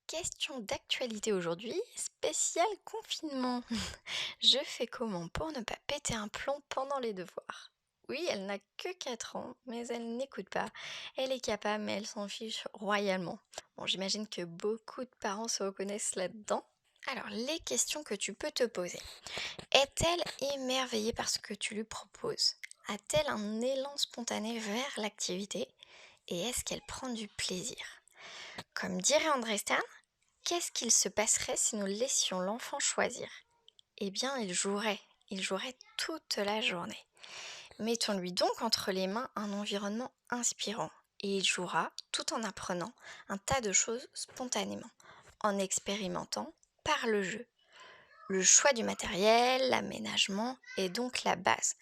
Question d'actualité aujourd'hui, spécial confinement. Je fais comment pour ne pas péter un plomb pendant les devoirs? Oui, elle n'a que 4 ans, mais elle n'écoute pas. Elle est capable, mais elle s'en fiche royalement. Bon, j'imagine que beaucoup de parents se reconnaissent là-dedans. Alors, les questions que tu peux te poser. Est-elle émerveillée par ce que tu lui proposes? A-t-elle un élan spontané vers l'activité? Et est-ce qu'elle prend du plaisir? Comme dirait André Stern, qu'est-ce qu'il se passerait si nous laissions l'enfant choisir? Eh bien, il jouerait toute la journée. Mettons-lui donc entre les mains un environnement inspirant, et il jouera tout en apprenant un tas de choses spontanément, en expérimentant par le jeu. Le choix du matériel, l'aménagement est donc la base.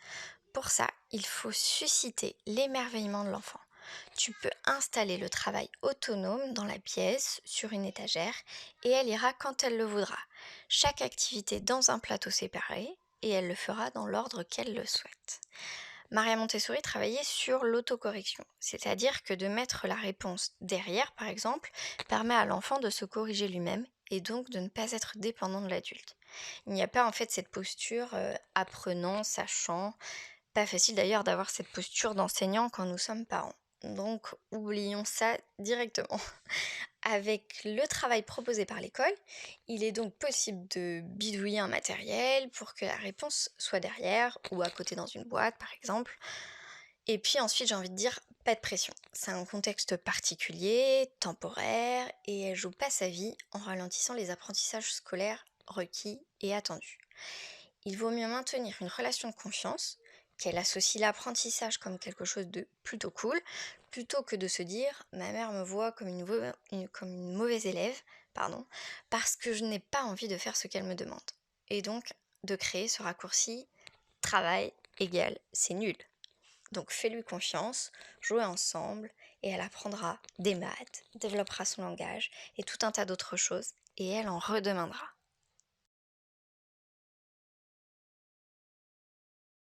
Pour ça, il faut susciter l'émerveillement de l'enfant. Tu peux installer le travail autonome dans la pièce, sur une étagère, et elle ira quand elle le voudra. Chaque activité dans un plateau séparé, et elle le fera dans l'ordre qu'elle le souhaite. Maria Montessori travaillait sur l'autocorrection, c'est-à-dire que de mettre la réponse derrière, par exemple, permet à l'enfant de se corriger lui-même et donc de ne pas être dépendant de l'adulte. Il n'y a pas en fait cette posture apprenant, sachant, pas facile d'ailleurs d'avoir cette posture d'enseignant quand nous sommes parents. Donc oublions ça directement. Avec le travail proposé par l'école, il est donc possible de bidouiller un matériel pour que la réponse soit derrière ou à côté dans une boîte par exemple. Et puis ensuite j'ai envie de dire pas de pression. C'est un contexte particulier, temporaire, et elle joue pas sa vie en ralentissant les apprentissages scolaires requis et attendus. Il vaut mieux maintenir une relation de confiance, qu'elle associe l'apprentissage comme quelque chose de plutôt cool, plutôt que de se dire ma mère me voit comme une mauvaise élève, pardon, parce que je n'ai pas envie de faire ce qu'elle me demande. Et donc de créer ce raccourci travail égal c'est nul. Donc fais-lui confiance, jouez ensemble, et elle apprendra des maths, développera son langage et tout un tas d'autres choses, et elle en redemandera.